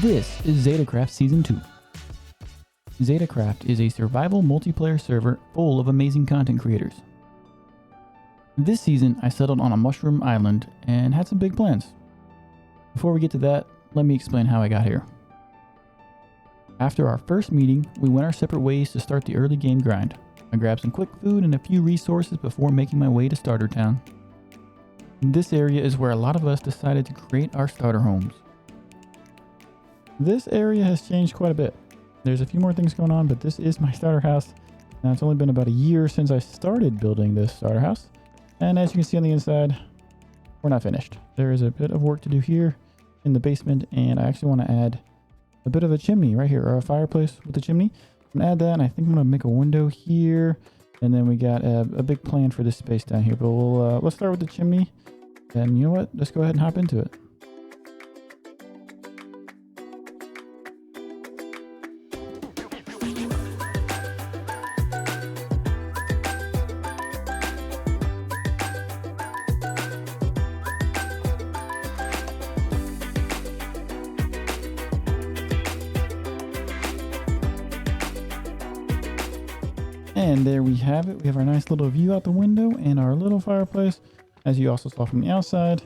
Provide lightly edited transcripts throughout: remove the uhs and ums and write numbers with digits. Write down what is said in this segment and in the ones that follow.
This is ZetaCraft Season 2. ZetaCraft is a survival multiplayer server full of amazing content creators. This season, I settled on a mushroom island and had some big plans. Before we get to that, let me explain how I got here. After our first meeting, we went our separate ways to start the early game grind. I grabbed some quick food and a few resources before making my way to Starter Town. This area is where a lot of us decided to create our starter homes. This area has changed quite a bit. There's a few more things going on, but this is my starter house. Now, it's only been about a year since I started building this starter house. And as you can see on the inside, we're not finished. There is a bit of work to do here in the basement, and I actually want to add a bit of a chimney right here, or a fireplace with a chimney. I'm gonna add that, and I think I'm gonna make a window here. And then we got a big plan for this space down here, but let's start with the chimney. And you know what? Let's go ahead and hop into it. And there we have it. We have our nice little view out the window and our little fireplace. As you also saw from the outside,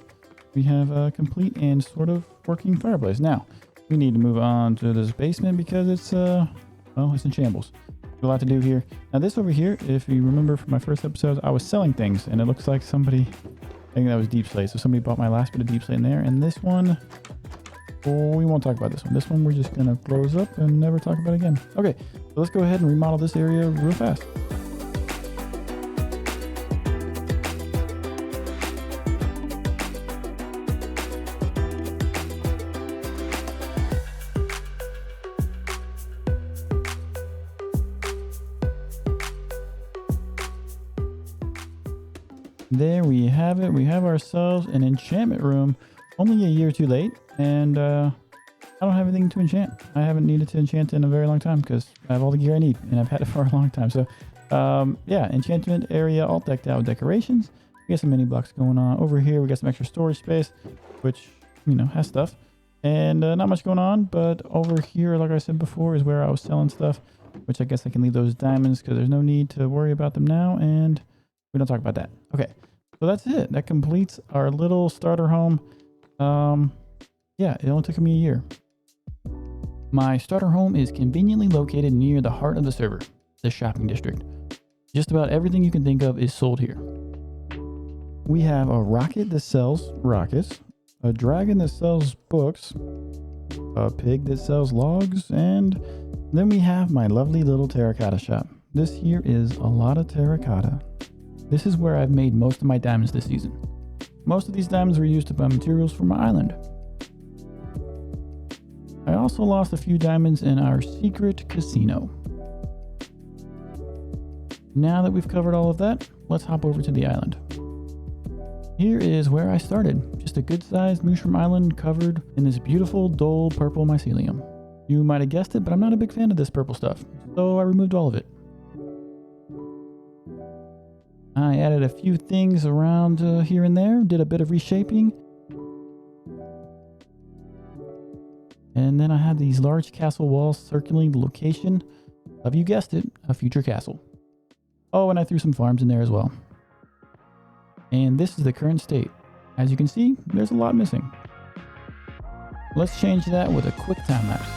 we have a complete and sort of working fireplace. Now, we need to move on to this basement because it's in shambles. There's a lot to do here. Now, this over here, if you remember from my first episode, I was selling things, and it looks like somebody, I think that was deep slate. So somebody bought my last bit of deep slate in there. And this one, we won't talk about this one. This one we're just going to close up and never talk about again. Okay, so let's go ahead and remodel this area real fast. There we have it. We have ourselves an enchantment room, only a year too late, and I don't have anything to enchant. I haven't needed to enchant in a very long time because I have all the gear I need, and I've had it for a long time. So yeah, enchantment area all decked out with decorations. We got some mini blocks going on. Over here we got some extra storage space, which, you know, has stuff. And not much going on, but over here, like I said before, is where I was selling stuff, which I guess I can leave those diamonds because there's no need to worry about them now, and we don't talk about that. Okay, so that's it. That completes our little starter home. Yeah, it only took me a year. My starter home is conveniently located near the heart of the server, the shopping district. Just about everything you can think of is sold here. We have a rocket that sells rockets, a dragon that sells books, a pig that sells logs, and then we have my lovely little terracotta shop. This here is a lot of terracotta. This is where I've made most of my diamonds this season. Most of these diamonds were used to buy materials for my island. I also lost a few diamonds in our secret casino. Now that we've covered all of that, let's hop over to the island. Here is where I started, just a good-sized mushroom island covered in this beautiful, dull purple mycelium. You might have guessed it, but I'm not a big fan of this purple stuff, so I removed all of it. I added a few things around here and there, did a bit of reshaping. And then I had these large castle walls circling the location of, you guessed it, a future castle. Oh, and I threw some farms in there as well. And this is the current state. As you can see, there's a lot missing. Let's change that with a quick time lapse.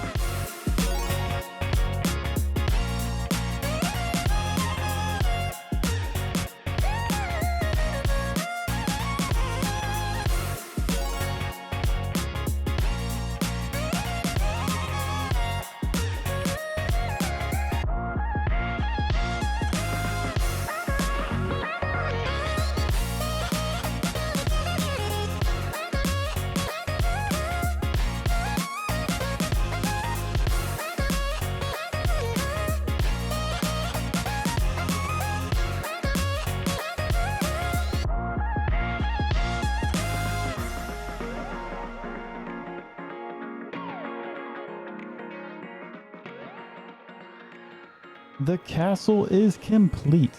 The castle is complete.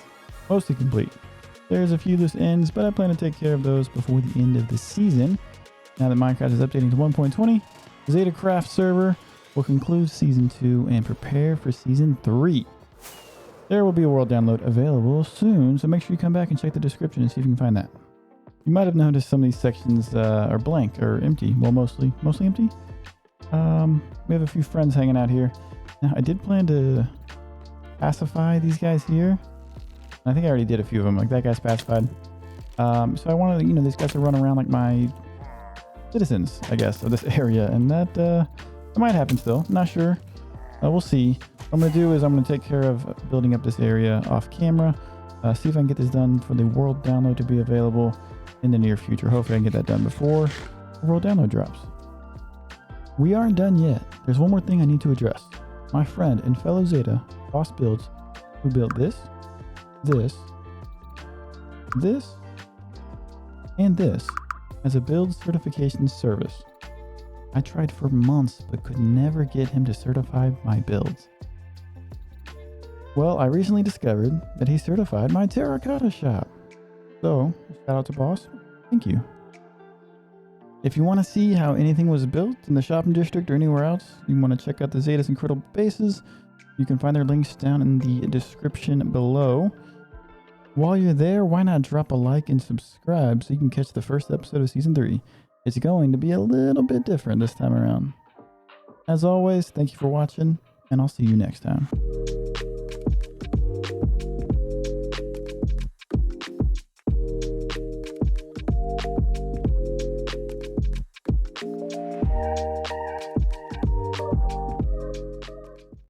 Mostly complete. There's a few loose ends, but I plan to take care of those before the end of the season. Now that Minecraft is updating to 1.20, ZetaCraft server will conclude Season 2 and prepare for Season 3. There will be a world download available soon, so make sure you come back and check the description and see if you can find that. You might have noticed some of these sections are blank or empty. Well, mostly empty. We have a few friends hanging out here. Now, I did plan to pacify these guys here. I think I already did a few of them. Like that guy's pacified. So I wanted, these guys to run around like my citizens, I guess, of this area, and that might happen still. Not sure. We'll see. What I'm going to do is I'm going to take care of building up this area off camera. See if I can get this done for the world download to be available in the near future. Hopefully I can get that done before the world download drops. We aren't done yet. There's one more thing I need to address. My friend and fellow Zeta, Boss Builds, who built this, and this as a build certification service. I tried for months but could never get him to certify my builds. Well, I recently discovered that he certified my terracotta shop. So, shout out to Boss. Thank you. If you want to see how anything was built in the shopping district or anywhere else, you want to check out the Zeta's incredible bases, you can find their links down in the description below. While you're there, why not drop a like and subscribe so you can catch the first episode of Season 3. It's going to be a little bit different this time around. As always, thank you for watching, and I'll see you next time.